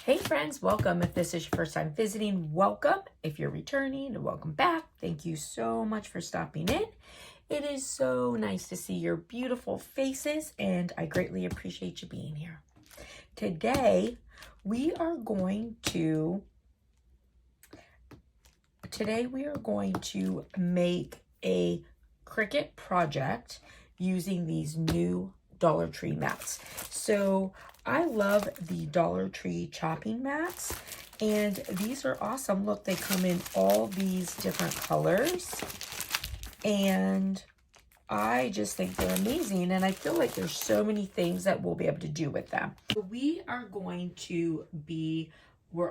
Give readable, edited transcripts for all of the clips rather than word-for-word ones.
Hey friends, welcome. If this is your first time visiting, welcome. If you're returning, welcome back. Thank you so much for stopping in. It is so nice to see your beautiful faces, and I greatly appreciate you being here. Today, we are going to make a Cricut project using these new Dollar Tree mats. So I love the Dollar Tree chopping mats, and these are awesome. Look, they come in all these different colors, and I just think they're amazing, and I feel like there's so many things that we'll be able to do with them. We're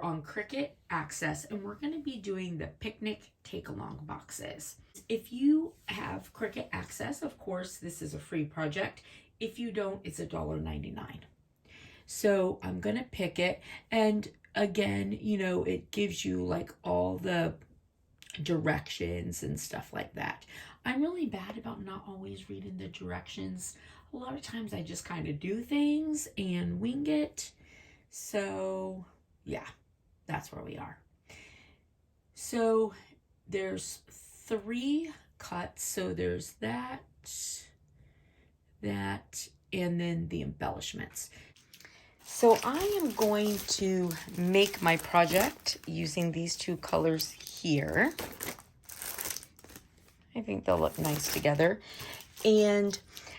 on Cricut Access, and we're going to be doing the picnic take-along boxes. If you have Cricut Access, of course, this is a free project. If you don't, it's $1.99. So I'm going to pick it, and again, it gives you like all the directions and stuff like that. I'm really bad about not always reading the directions. A lot of times I just kind of do things and wing it. So yeah, that's where we are. So there's 3 cuts. So there's that, and then the embellishments. So I am going to make my project using these 2 colors here. I think they'll look nice together. And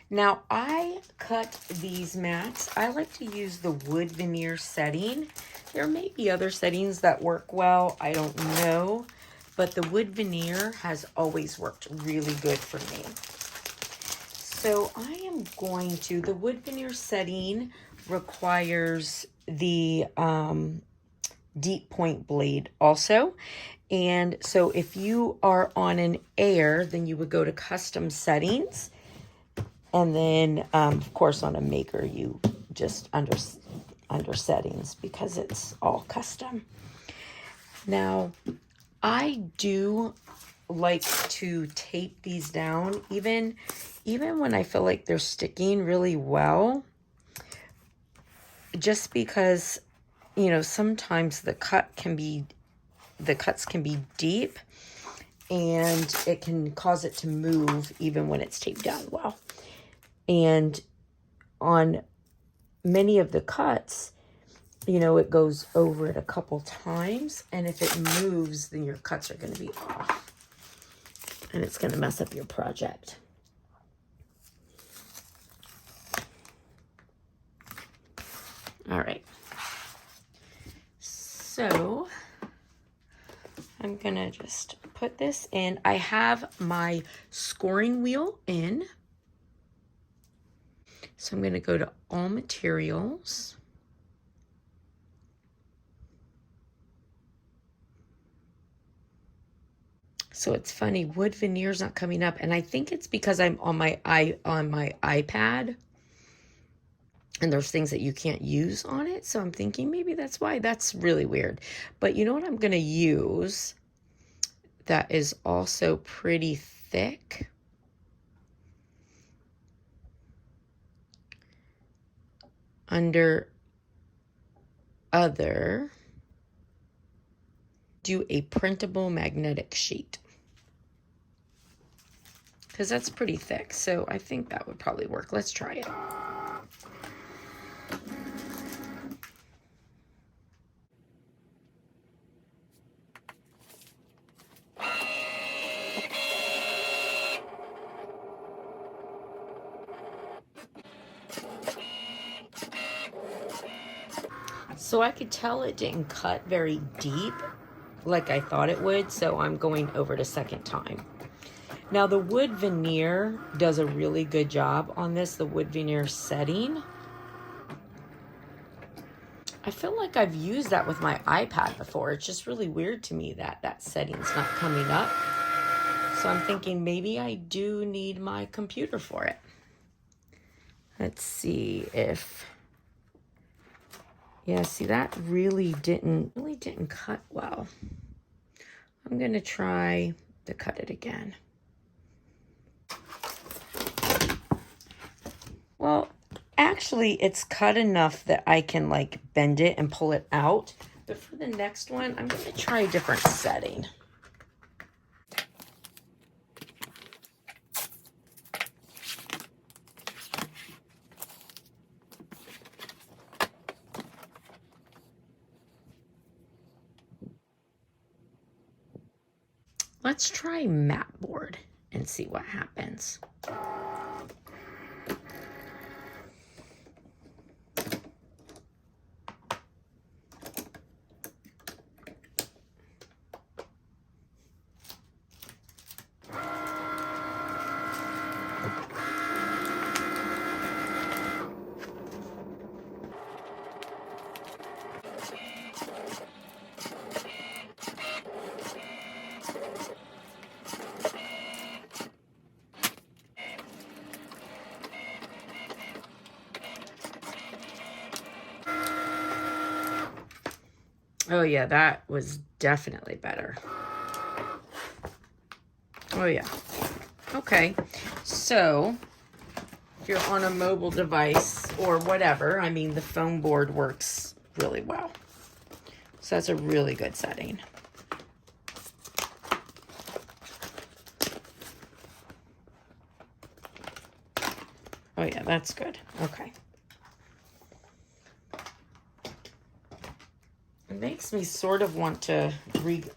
now I cut these mats. I like to use the wood veneer setting. There may be other settings that work well. I don't know. But the wood veneer has always worked really good for me. So I am going to, the wood veneer setting requires the deep point blade also. And so if you are on an Air, then you would go to custom settings. And then, of course, on a Maker, you just under settings because it's all custom. Now, I do like to tape these down, even when I feel like they're sticking really well, just because, sometimes the cuts can be deep, and it can cause it to move even when it's taped down well. And on many of the cuts, it goes over it a couple times, and if it moves, then your cuts are going to be off, and it's going to mess up your project. All right. So I'm going to just put this in. I have my scoring wheel in. So I'm going to go to all materials. So it's funny, wood veneer's not coming up, and I think it's because I'm on my iPad, and there's things that you can't use on it. So I'm thinking maybe that's why. That's really weird. But you know what I'm going to use that is also pretty thick? Under other, do a printable magnetic sheet, because that's pretty thick. So I think that would probably work. Let's try it. So I could tell it didn't cut very deep like I thought it would, so I'm going over the second time. Now the wood veneer does a really good job on this, the wood veneer setting. I feel like I've used that with my iPad before. It's just really weird to me that that setting's not coming up. So I'm thinking maybe I do need my computer for it. Let's see if... Yeah, see, that really didn't cut well. I'm going to try to cut it again. Well, actually, it's cut enough that I can like bend it and pull it out. But for the next one, I'm going to try a different setting. Let's try mat board and see what happens. Oh yeah, that was definitely better. Oh yeah. Okay, so if you're on a mobile device or whatever, I mean, the foam board works really well. So that's a really good setting. Oh yeah, that's good. Okay. It makes me sort of want to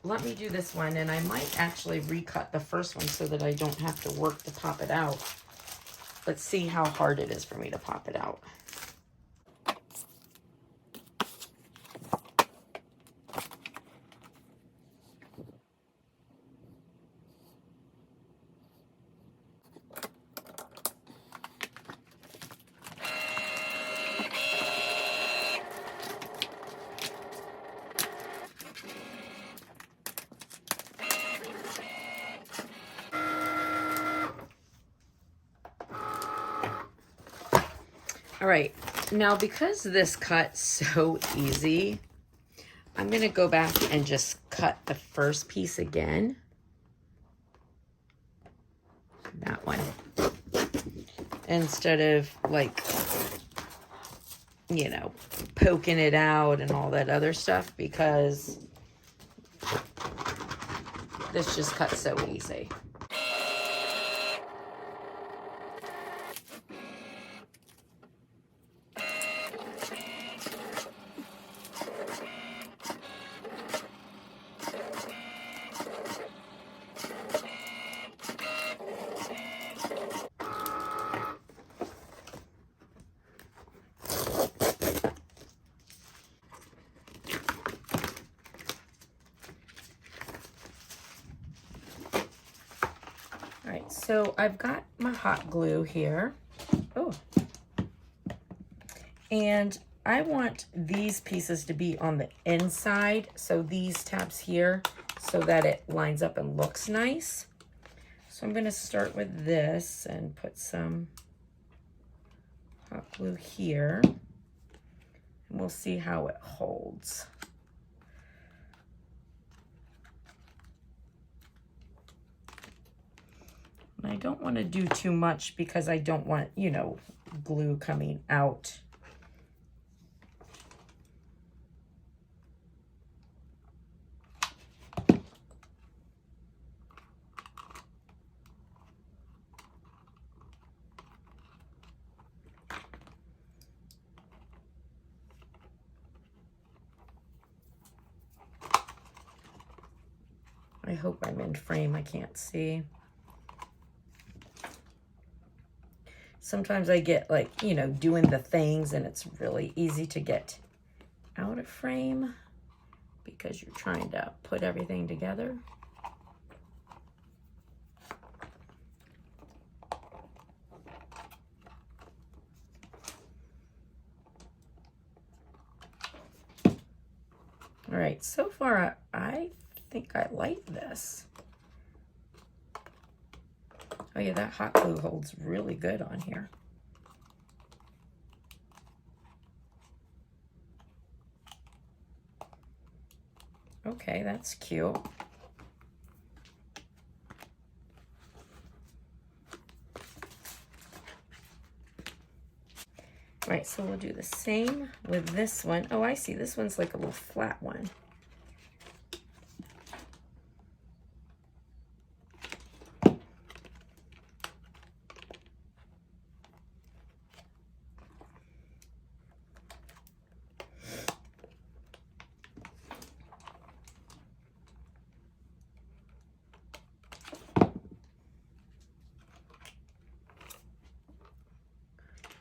let me do this one, and I might actually recut the first one so that I don't have to work to pop it out. Let's see how hard it is for me to pop it out. All right, now because this cut's so easy, I'm gonna go back and just cut the first piece again. That one. Instead of like, you know, poking it out and all that other stuff, because this just cuts so easy. All right, so I've got my hot glue here. Oh, and I want these pieces to be on the inside, so these tabs here, so that it lines up and looks nice. So I'm going to start with this and put some hot glue here, and we'll see how it holds. And I don't want to do too much because I don't want, you know, glue coming out. I hope I'm in frame, I can't see. Sometimes I get like, you know, doing the things and it's really easy to get out of frame because you're trying to put everything together. All right, so far I think I like this. Oh yeah, that hot glue holds really good on here. Okay, that's cute. All right, so we'll do the same with this one. Oh, I see. This one's like a little flat one.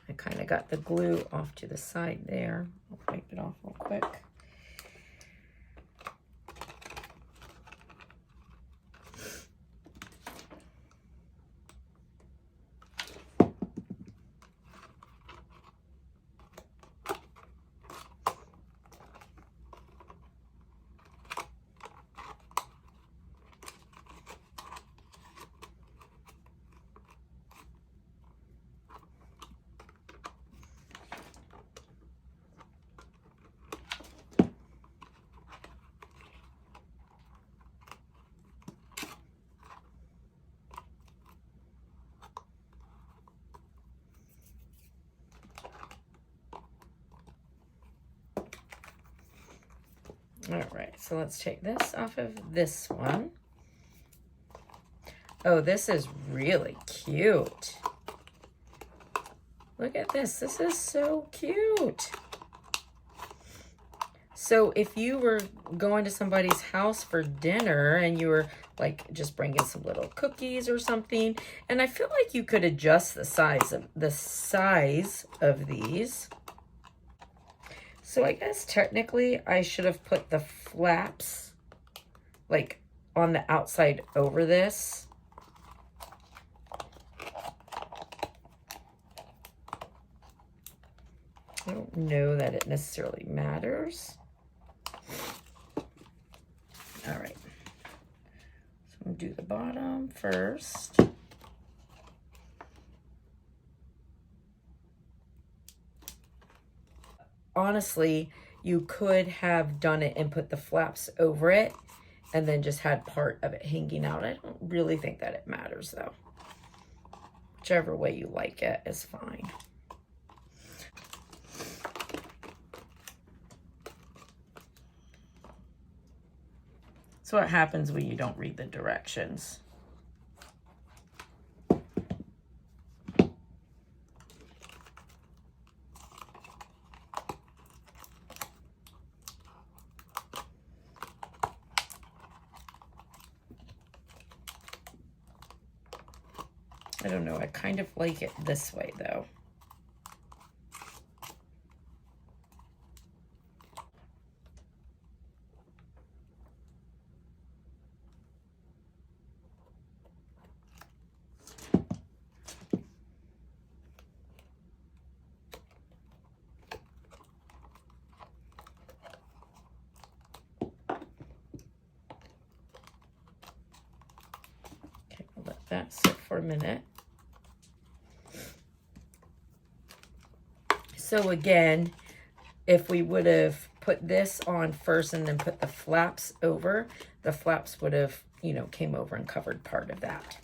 I kind of got the glue off to the side there. I'll wipe it off real quick. All right, so let's take this off of this one. Oh, this is really cute. Look at this. This is so cute. So if you were going to somebody's house for dinner and you were like just bringing some little cookies or something, and I feel like you could adjust the size of these. So I guess technically I should have put the flaps like on the outside over this. I don't know that it necessarily matters. All right. So I'm gonna do the bottom first. Honestly, you could have done it and put the flaps over it and then just had part of it hanging out. I don't really think that it matters though. Whichever way you like it is fine. So what happens when you don't read the directions? I don't know, I kind of like it this way though. Okay, we'll let that sit for a minute. So again, if we would have put this on first and then put the flaps over, the flaps would have, you know, came over and covered part of that.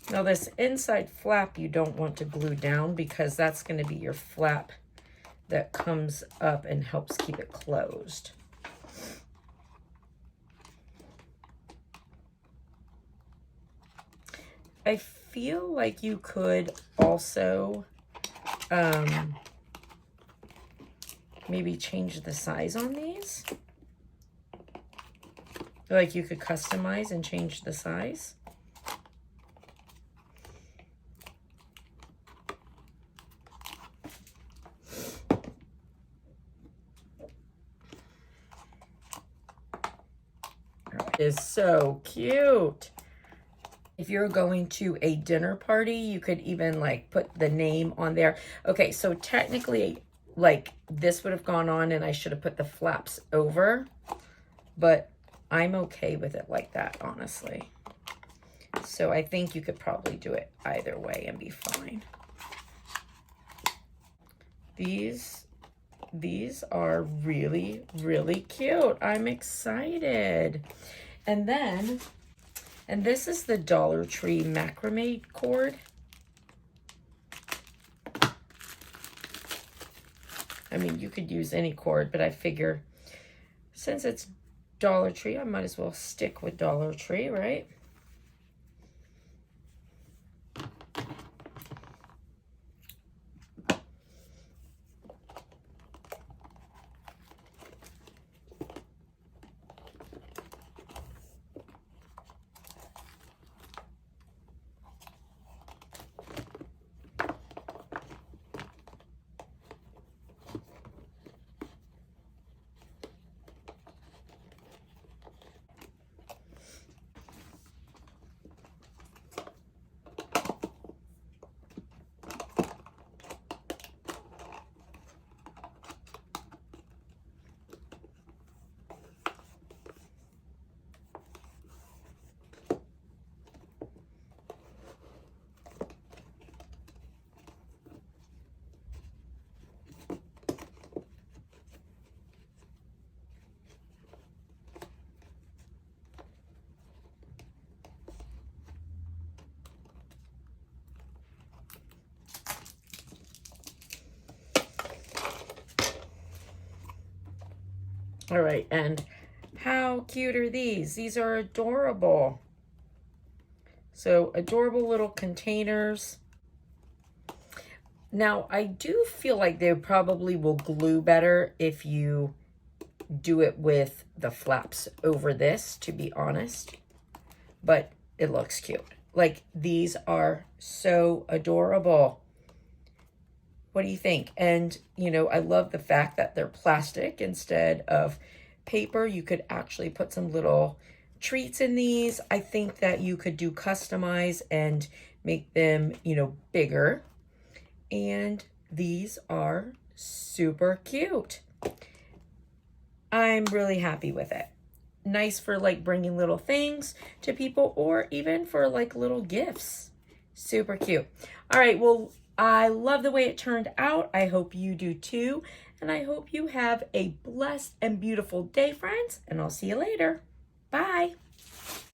Now this inside flap you don't want to glue down because that's going to be your flap that comes up and helps keep it closed. I feel like you could also maybe change the size on these. Like you could customize and change the size. Is so cute. If you're going to a dinner party, you could even like put the name on there. Okay, so technically like this would have gone on and I should have put the flaps over, but I'm okay with it like that, honestly. So I think you could probably do it either way and be fine. These are really, really cute. I'm excited. And this is the Dollar Tree macrame cord. I mean, you could use any cord, but I figure since it's Dollar Tree, I might as well stick with Dollar Tree, right? All right, and how cute are these? These are adorable. So adorable little containers. Now, I do feel like they probably will glue better if you do it with the flaps over this, to be honest. But it looks cute. Like, these are so adorable. What do you think? And, you know, I love the fact that they're plastic instead of paper. You could actually put some little treats in these. I think that you could do customize and make them, you know, bigger. And these are super cute. I'm really happy with it. Nice for like bringing little things to people or even for like little gifts. Super cute. All right, well, I love the way it turned out. I hope you do too. And I hope you have a blessed and beautiful day, friends. And I'll see you later. Bye.